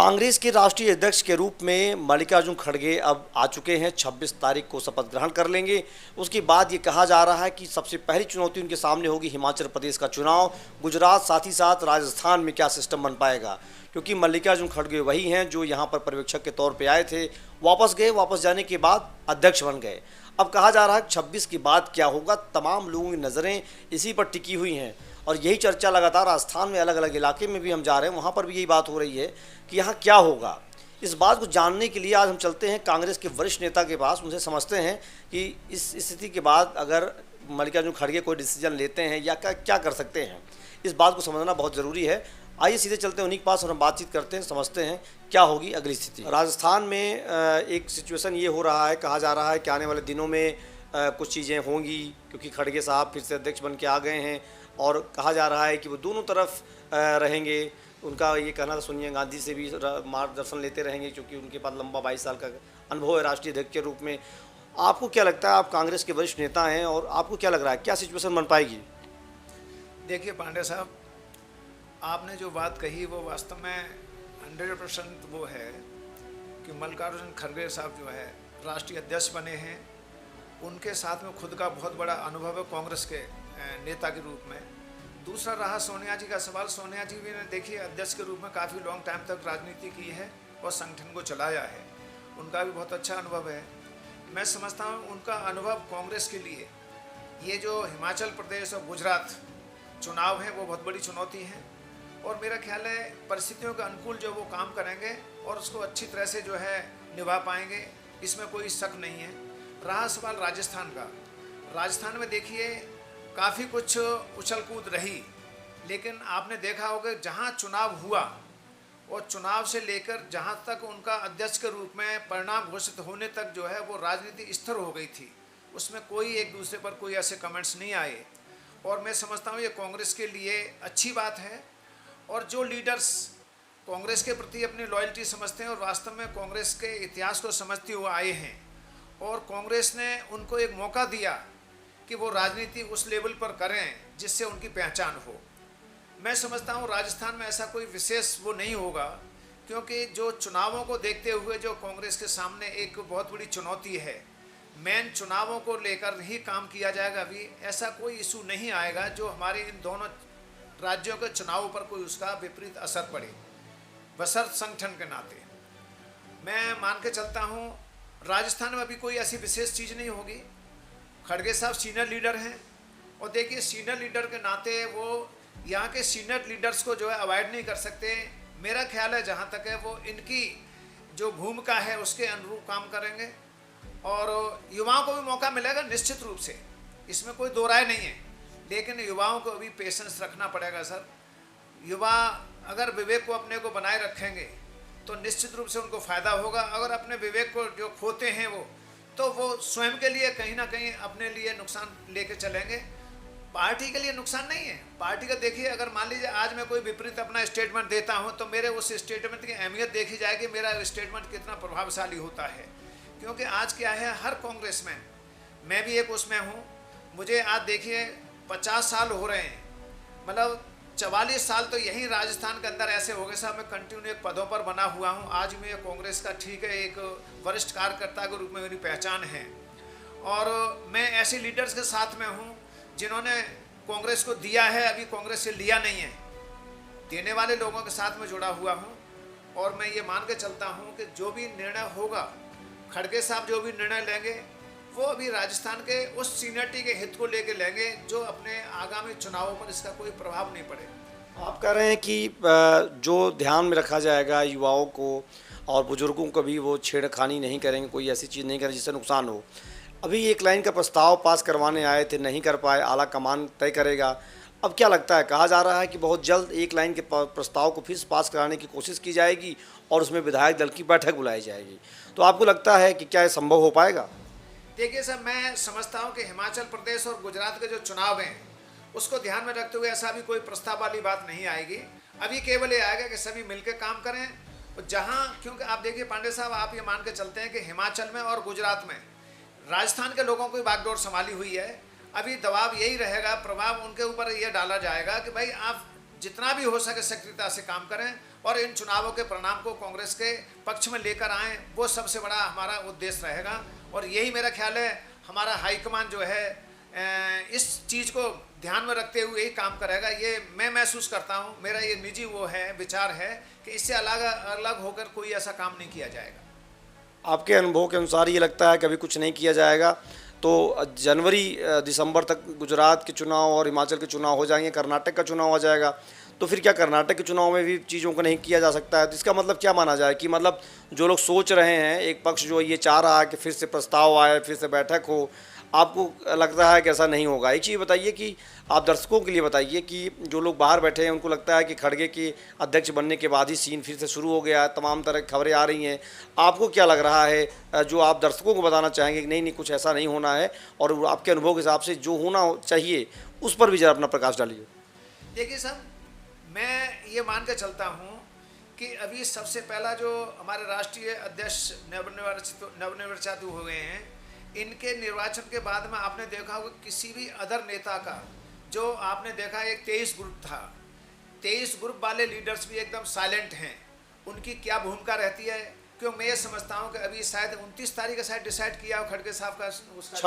कांग्रेस के राष्ट्रीय अध्यक्ष के रूप में मल्लिकार्जुन खड़गे अब आ चुके हैं। 26 तारीख को शपथ ग्रहण कर लेंगे। उसके बाद ये कहा जा रहा है कि सबसे पहली चुनौती उनके सामने होगी हिमाचल प्रदेश का चुनाव, गुजरात, साथ ही साथ राजस्थान में क्या सिस्टम बन पाएगा, क्योंकि मल्लिकार्जुन खड़गे वही हैं जो यहाँ पर पर्यवेक्षक के तौर पर आए थे, वापस गए, वापस जाने के बाद अध्यक्ष बन गए। अब कहा जा रहा है 26 के बाद क्या होगा, तमाम लोगों की नज़रें इसी पर टिकी हुई हैं और यही चर्चा लगातार राजस्थान में अलग अलग इलाके में भी हम जा रहे हैं, वहाँ पर भी यही बात हो रही है कि यहाँ क्या होगा। इस बात को जानने के लिए आज हम चलते हैं कांग्रेस के वरिष्ठ नेता के पास, उनसे समझते हैं कि इस स्थिति के बाद अगर मल्लिकार्जुन खड़गे कोई डिसीजन लेते हैं या क्या कर सकते हैं, इस बात को समझना बहुत ज़रूरी है। आइए सीधे चलते हैं उन्हीं के पास और हम बातचीत करते हैं, समझते हैं क्या होगी अगली स्थिति। राजस्थान में एक सिचुएशन ये हो रहा है, कहा जा रहा है कि आने वाले दिनों में कुछ चीज़ें होंगी, क्योंकि खड़गे साहब फिर से अध्यक्ष बन के आ गए हैं और कहा जा रहा है कि वो दोनों तरफ रहेंगे। उनका ये कहना था सोनिया गांधी से भी मार्गदर्शन लेते रहेंगे, क्योंकि उनके पास लंबा 22 साल का अनुभव है राष्ट्रीय अध्यक्ष के रूप में। आपको क्या लगता है, आप कांग्रेस के वरिष्ठ नेता हैं और आपको क्या लग रहा है क्या सिचुएशन बन पाएगी? देखिए पांडे साहब, आपने जो बात कही वो वास्तव में 100% वो है कि मल्लिकार्जुन खड़गे साहब जो है राष्ट्रीय अध्यक्ष बने हैं, उनके साथ में खुद का बहुत बड़ा अनुभव है कांग्रेस के नेता के रूप में। दूसरा रहा सोनिया जी का सवाल। सोनिया जी भी ने देखिए अध्यक्ष के रूप में काफ़ी लॉन्ग टाइम तक राजनीति की है और संगठन को चलाया है, उनका भी बहुत अच्छा अनुभव है। मैं समझता हूँ उनका अनुभव कांग्रेस के लिए ये जो हिमाचल प्रदेश और गुजरात चुनाव है वो बहुत बड़ी चुनौती है और मेरा ख्याल है परिस्थितियों के अनुकूल जो वो काम करेंगे और उसको अच्छी तरह से जो है निभा पाएंगे, इसमें कोई शक नहीं है। रहा सवाल राजस्थान का, राजस्थान में देखिए काफ़ी कुछ उछल कूद रही, लेकिन आपने देखा होगा जहां चुनाव हुआ और चुनाव से लेकर जहां तक उनका अध्यक्ष के रूप में परिणाम घोषित होने तक जो है वो राजनीति स्थिर हो गई थी, उसमें कोई एक दूसरे पर कोई ऐसे कमेंट्स नहीं आए और मैं समझता हूं ये कांग्रेस के लिए अच्छी बात है। और जो लीडर्स कांग्रेस के प्रति अपनी लॉयल्टी समझते हैं और वास्तव में कांग्रेस के इतिहास को समझते हुए आए हैं और कांग्रेस ने उनको एक मौका दिया कि वो राजनीति उस लेवल पर करें जिससे उनकी पहचान हो। मैं समझता हूँ राजस्थान में ऐसा कोई विशेष वो नहीं होगा, क्योंकि जो चुनावों को देखते हुए जो कांग्रेस के सामने एक बहुत बड़ी चुनौती है, मेन चुनावों को लेकर ही काम किया जाएगा। अभी ऐसा कोई इशू नहीं आएगा जो हमारे इन दोनों राज्यों के चुनावों पर कोई उसका विपरीत असर पड़े। बशर्ते संगठन के नाते मैं मान के चलता हूँ राजस्थान में अभी कोई ऐसी विशेष चीज़ नहीं होगी। खड़गे साहब सीनियर लीडर हैं और देखिए सीनियर लीडर के नाते वो यहाँ के सीनियर लीडर्स को जो है अवॉइड नहीं कर सकते। मेरा ख्याल है जहाँ तक है वो इनकी जो भूमिका है उसके अनुरूप काम करेंगे और युवाओं को भी मौका मिलेगा निश्चित रूप से, इसमें कोई दो राय नहीं है, लेकिन युवाओं को भी पेशेंस रखना पड़ेगा सर। युवा अगर विवेक को अपने को बनाए रखेंगे तो निश्चित रूप से उनको फ़ायदा होगा। अगर अपने विवेक को जो खोते हैं वो स्वयं के लिए कहीं ना कहीं अपने लिए नुकसान लेके चलेंगे, पार्टी के लिए नुकसान नहीं है। पार्टी का देखिए, अगर मान लीजिए आज मैं कोई विपरीत अपना स्टेटमेंट देता हूं तो मेरे उस स्टेटमेंट की अहमियत देखी जाएगी, मेरा स्टेटमेंट कितना प्रभावशाली होता है। क्योंकि आज क्या है, हर कांग्रेसमैन, मैं भी एक उसमें हूँ, मुझे आज देखिए 50 साल हो रहे हैं, मतलब 44 साल तो यहीं राजस्थान के अंदर ऐसे हो गए साहब मैं कंटिन्यू एक पदों पर बना हुआ हूं। आज मैं कांग्रेस का ठीक है एक वरिष्ठ कार्यकर्ता के रूप में मेरी पहचान है और मैं ऐसे लीडर्स के साथ में हूं जिन्होंने कांग्रेस को दिया है, अभी कांग्रेस से लिया नहीं है, देने वाले लोगों के साथ में जुड़ा हुआ हूं और मैं ये मान के चलता हूं कि जो भी निर्णय होगा, खड़गे साहब जो भी निर्णय लेंगे वो अभी राजस्थान के उस सीनियरिटी के हित को लेके लेंगे जो अपने आगामी चुनावों पर इसका कोई प्रभाव नहीं पड़े। आप कह रहे हैं कि जो ध्यान में रखा जाएगा युवाओं को और बुजुर्गों को भी वो छेड़खानी नहीं करेंगे, कोई ऐसी चीज़ नहीं करेंगे जिससे नुकसान हो। अभी एक लाइन का प्रस्ताव पास करवाने आए थे, नहीं कर पाए, आला कमान तय करेगा। अब क्या लगता है, कहा जा रहा है कि बहुत जल्द एक लाइन के प्रस्ताव को फिर पास कराने की कोशिश की जाएगी और उसमें विधायक दल की बैठक बुलाई जाएगी। तो आपको लगता है कि क्या ये संभव हो पाएगा? देखिए सर, मैं समझता हूं कि हिमाचल प्रदेश और गुजरात के जो चुनाव हैं उसको ध्यान में रखते हुए ऐसा भी कोई प्रस्ताव वाली बात नहीं आएगी। अभी केवल ये आएगा कि सभी मिलकर काम करें और जहां, क्योंकि आप देखिए पांडे साहब, आप ये मान के चलते हैं कि हिमाचल में और गुजरात में राजस्थान के लोगों को बागडोर संभाली हुई है। अभी दबाव यही रहेगा, प्रभाव उनके ऊपर यह डाला जाएगा कि भाई आप जितना भी हो सके सक्रियता से काम करें और इन चुनावों के परिणाम को कांग्रेस के पक्ष में लेकर आएँ, वो सबसे बड़ा हमारा उद्देश्य रहेगा। और यही मेरा ख्याल है हमारा हाईकमान जो है इस चीज़ को ध्यान में रखते हुए ही काम करेगा। ये मैं महसूस करता हूँ, मेरा ये निजी वो है विचार है कि इससे अलग अलग होकर कोई ऐसा काम नहीं किया जाएगा। आपके अनुभव के अनुसार ये लगता है कि अभी कुछ नहीं किया जाएगा, तो जनवरी दिसंबर तक गुजरात के चुनाव और हिमाचल के चुनाव हो जाएंगे, कर्नाटक का चुनाव हो जाएगा, तो फिर क्या कर्नाटक के चुनाव में भी चीज़ों को नहीं किया जा सकता है? तो इसका मतलब क्या माना जाए कि मतलब जो लोग सोच रहे हैं, एक पक्ष जो ये चाह रहा है कि फिर से प्रस्ताव आए, फिर से बैठक हो, आपको लगता है कि ऐसा नहीं होगा? एक चीज़ बताइए कि आप दर्शकों के लिए बताइए कि जो लोग बाहर बैठे हैं उनको लगता है कि खड़गे के अध्यक्ष बनने के बाद ही सीन फिर से शुरू हो गया, तमाम तरह की खबरें आ रही हैं, आपको क्या लग रहा है जो आप दर्शकों को बताना चाहेंगे कि नहीं नहीं कुछ ऐसा नहीं होना है, और आपके अनुभव के हिसाब से जो होना चाहिए उस पर भी जरा अपना प्रकाश डालिए। देखिए साहब, मैं ये मान के चलता हूँ कि अभी सबसे पहला जो हमारे राष्ट्रीय अध्यक्ष नवनिर्वाचित हुए हैं, इनके निर्वाचन के बाद में आपने देखा होगा किसी भी अदर नेता का जो आपने देखा एक 23 ग्रुप था, 23 ग्रुप वाले लीडर्स भी एकदम साइलेंट हैं। उनकी क्या भूमिका रहती है? क्यों मैं ये समझता हूँ कि अभी शायद 29 तारीख का शायद डिसाइड किया हो खड़गे साहब का, उसका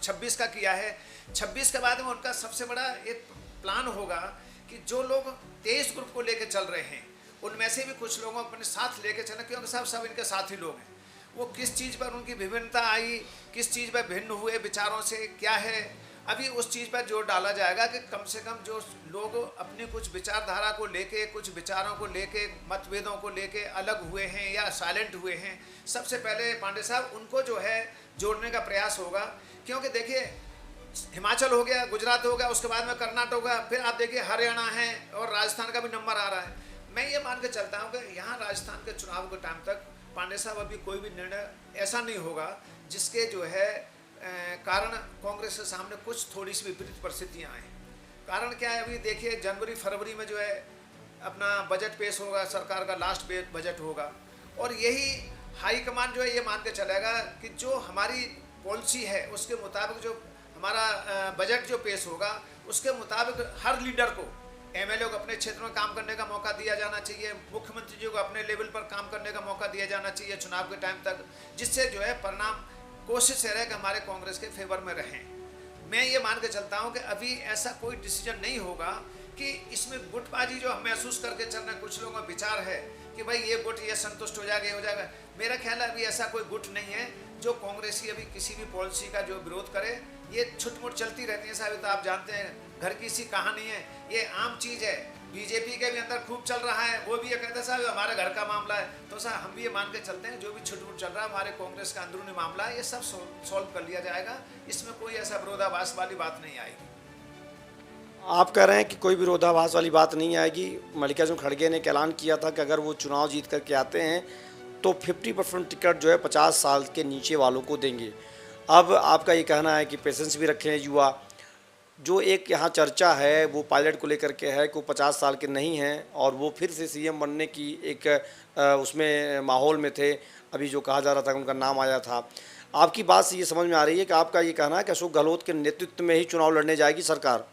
26 का किया है। 26 के बाद में उनका सबसे बड़ा एक प्लान होगा कि जो लोग 23 ग्रुप को लेकर चल रहे हैं उनमें से भी कुछ लोगों को अपने साथ लेकर चलना, क्योंकि साहब सब इनके साथी लोग हैं। वो किस चीज़ पर उनकी विभिन्नता आई, किस चीज़ पर भिन्न हुए विचारों से क्या है, अभी उस चीज़ पर जोर डाला जाएगा कि कम से कम जो लोग अपनी कुछ विचारधारा को लेके, कुछ विचारों को लेके, मतभेदों को लेके अलग हुए हैं या साइलेंट हुए हैं, सबसे पहले पांडे साहब उनको जो है जोड़ने का प्रयास होगा। क्योंकि देखिए हिमाचल हो गया, गुजरात हो गया, उसके बाद में कर्नाटक होगा, फिर आप देखिए हरियाणा है और राजस्थान का भी नंबर आ रहा है। मैं ये मान के चलता हूँ कि यहाँ राजस्थान के चुनाव के टाइम तक पांडे साहब अभी कोई भी निर्णय ऐसा नहीं होगा जिसके जो है कारण कांग्रेस के सामने कुछ थोड़ी सी विपरीत परिस्थितियाँ आएँ। कारण क्या है, अभी देखिए जनवरी फरवरी में जो है अपना बजट पेश होगा, सरकार का लास्ट बजट होगा, और यही हाईकमान जो है ये मान के चलेगा कि जो हमारी पॉलिसी है उसके मुताबिक जो हमारा बजट जो पेश होगा उसके मुताबिक हर लीडर को, एमएलए को अपने क्षेत्र में काम करने का मौका दिया जाना चाहिए, मुख्यमंत्री जी को अपने लेवल पर काम करने का मौका दिया जाना चाहिए चुनाव के टाइम तक, जिससे जो है परिणाम कोशिश रहे कि हमारे कांग्रेस के फेवर में रहें। मैं ये मान के चलता हूँ कि अभी ऐसा कोई डिसीजन नहीं होगा कि इसमें गुटबाजी जो हम महसूस करके चल रहे हैं, कुछ लोगों का विचार है कि भाई ये गुट ये संतुष्ट हो जाएगा, ये हो जाएगा। मेरा ख्याल है अभी ऐसा कोई गुट नहीं है जो कांग्रेसी अभी किसी भी पॉलिसी का जो विरोध करे। ये छुटमुट चलती रहती है साहब, तो आप जानते हैं घर की सी कहानी है, ये आम चीज़ है। बीजेपी के भी अंदर खूब चल रहा है, वो भी ये कहते हैं साहब हमारे घर का मामला है, तो साहब हम भी ये मान के चलते हैं जो भी छुटमुट चल रहा है हमारे कांग्रेस का अंदरूनी मामला है, ये सब सॉल्व कर लिया जाएगा, इसमें कोई ऐसा विरोधाभास वाली बात नहीं आएगी। आप कह रहे हैं कि कोई विरोधाभास वाली बात नहीं आएगी। मल्लिकार्जुन खड़गे ने ऐलान किया था कि अगर वो चुनाव जीत करके आते हैं तो 50% टिकट जो है 50 साल के नीचे वालों को देंगे। अब आपका ये कहना है कि पेशेंस भी रखें युवा, जो एक यहाँ चर्चा है वो पायलट को लेकर के है कि वो 50 साल के नहीं हैं और वो फिर से सीएम बनने की एक उसमें माहौल में थे, अभी जो कहा जा रहा था उनका नाम आया था। आपकी बात से ये समझ में आ रही है कि आपका ये कहना है कि अशोक गहलोत के नेतृत्व में ही चुनाव लड़ने जाएगी सरकार।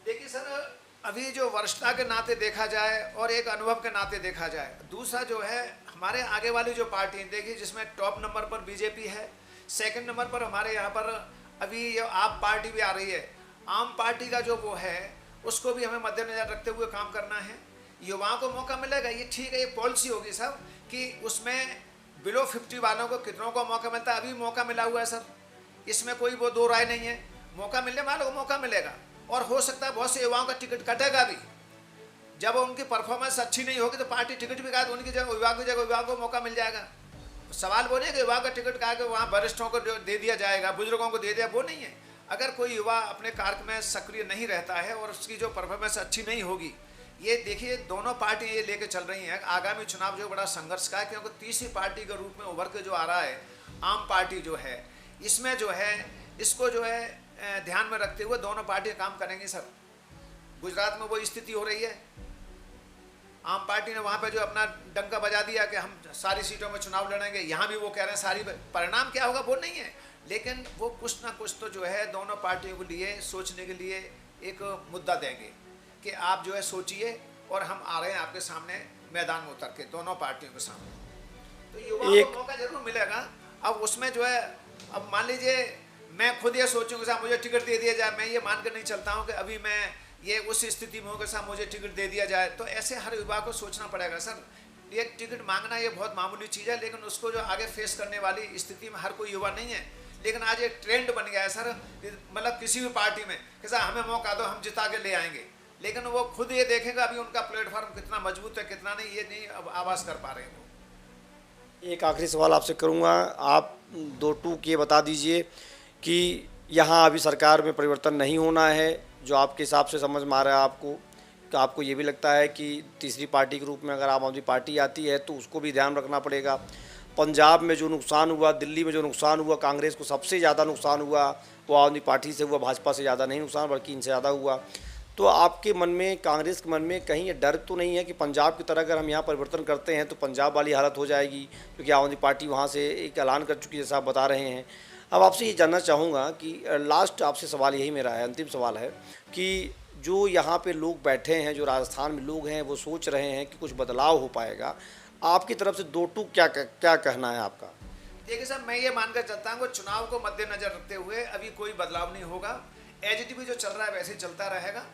देखिए सर, अभी जो वरिष्ठता के नाते देखा जाए और एक अनुभव के नाते देखा जाए, दूसरा जो है हमारे आगे वाली जो पार्टी देखिए जिसमें टॉप नंबर पर बीजेपी है, सेकंड नंबर पर हमारे यहाँ पर अभी ये आप पार्टी भी आ रही है। आम पार्टी का जो वो है उसको भी हमें मद्देनजर रखते हुए काम करना है। युवाओं को मौका मिलेगा, ये ठीक है, ये पॉलिसी होगी साहब कि उसमें बिलो 50 वालों को कितनों को मौका मिलता है। अभी मौका मिला हुआ है सर, इसमें कोई वो दो राय नहीं है, मौका मिलने वालों को मौका मिलेगा। और हो सकता है बहुत से युवाओं का टिकट कटेगा भी, जब उनकी परफॉर्मेंस अच्छी नहीं होगी तो पार्टी टिकट भी काट, उनकी जगह विभाग की जगह विभाग को मौका मिल जाएगा। सवाल वो नहीं है कि विभाग का टिकट का के वहाँ वरिष्ठों को दे दिया जाएगा, बुजुर्गों को दे दिया, वो नहीं है। अगर कोई युवा अपने कार्य में सक्रिय नहीं रहता है और उसकी जो परफॉर्मेंस अच्छी नहीं होगी, ये देखिए दोनों पार्टियाँ ये लेके चल रही हैं। आगामी चुनाव जो बड़ा संघर्ष का है, क्योंकि तीसरी पार्टी के रूप में उभर के जो आ रहा है आम पार्टी जो है, इसमें जो है इसको जो है ध्यान में रखते हुए दोनों पार्टियाँ काम करेंगी सर। गुजरात में वो स्थिति हो रही है, आम पार्टी ने वहाँ पे जो अपना डंका बजा दिया कि हम सारी सीटों में चुनाव लड़ेंगे, यहाँ भी वो कह रहे हैं सारी, परिणाम क्या होगा वो नहीं है, लेकिन वो कुछ ना कुछ तो जो है दोनों पार्टियों के लिए सोचने के लिए एक मुद्दा देंगे कि आप जो है सोचिए और हम आ रहे हैं आपके सामने मैदान में उतर के, दोनों पार्टियों के सामने। तो युवाओं को मौका जरूर मिलेगा। अब उसमें जो है, अब मान लीजिए मैं खुद ये सोचूं कि साहब मुझे टिकट दे दिया जाए, मैं ये मान कर नहीं चलता हूँ कि अभी मैं ये उस स्थिति में हूँ कि साहब मुझे टिकट दे दिया जाए। तो ऐसे हर युवा को सोचना पड़ेगा सर, ये टिकट मांगना ये बहुत मामूली चीज़ है, लेकिन उसको जो आगे फेस करने वाली स्थिति में हर कोई युवा नहीं है। लेकिन आज एक ट्रेंड बन गया है सर, मतलब किसी भी पार्टी में कि साहब हमें मौका दो, हम जिता के ले आएंगे। लेकिन वो खुद ये देखेगा अभी उनका प्लेटफॉर्म कितना मजबूत है कितना नहीं, ये नहीं अब आवाज़ कर पा रहे हैं वो। एक आखिरी सवाल आपसे करूंगा, आप दो टूक ये बता दीजिए कि यहाँ अभी सरकार में परिवर्तन नहीं होना है, जो आपके हिसाब से समझ में आ रहा है आपको, कि आपको ये भी लगता है कि तीसरी पार्टी के रूप में अगर आम आदमी पार्टी आती है तो उसको भी ध्यान रखना पड़ेगा। पंजाब में जो नुकसान हुआ, दिल्ली में जो नुकसान हुआ, कांग्रेस को सबसे ज़्यादा नुकसान हुआ, वो आम आदमी पार्टी से हुआ, भाजपा से ज़्यादा नहीं नुकसान बल्कि इनसे ज़्यादा हुआ। तो आपके मन में, कांग्रेस के मन में कहीं ये डर तो नहीं है कि पंजाब की तरह अगर हम यहाँ परिवर्तन करते हैं तो पंजाब वाली हालत हो जाएगी, क्योंकि आम आदमी पार्टी वहाँ से एक ऐलान कर चुकी है जैसा आप बता रहे हैं। अब आपसे ये जानना चाहूँगा कि लास्ट आपसे सवाल यही मेरा है, अंतिम सवाल है कि जो यहाँ पे लोग बैठे हैं, जो राजस्थान में लोग हैं, वो सोच रहे हैं कि कुछ बदलाव हो पाएगा, आपकी तरफ से दो टूक क्या कहना है आपका? देखिए साहब, मैं ये मानकर चलता हूँ कि चुनाव को मद्देनजर रखते हुए अभी कोई बदलाव नहीं होगा। एजीटीपी जो चल रहा है वैसे ही चलता रहेगा।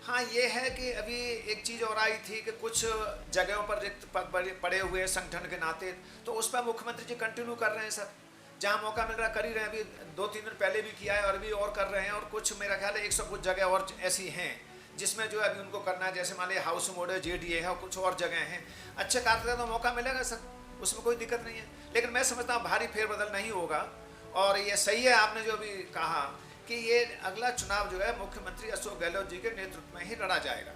हाँ, ये है कि अभी एक चीज़ और आई थी कि कुछ जगहों पर रिक्त पद पड़े हुए संगठन के नाते, तो उस पर मुख्यमंत्री जी कंटिन्यू कर रहे हैं सर, जहाँ मौका मिल रहा कर ही रहे हैं। अभी 2-3 दिन पहले भी किया है और अभी और कर रहे हैं, और कुछ मेरा ख्याल है 100 कुछ जगह और ऐसी हैं जिसमें जो अभी उनको करना है, जैसे मान लीजिए हाउस मोड है, JDA है और कुछ और जगह हैं। अच्छे कार्य तो मौका मिलेगा सर, उसमें कोई दिक्कत नहीं है। लेकिन मैं समझता हूँ भारी फेरबदल नहीं होगा। और ये सही है आपने जो अभी कहा कि ये अगला चुनाव जो है मुख्यमंत्री अशोक गहलोत जी के नेतृत्व में ही लड़ा जाएगा।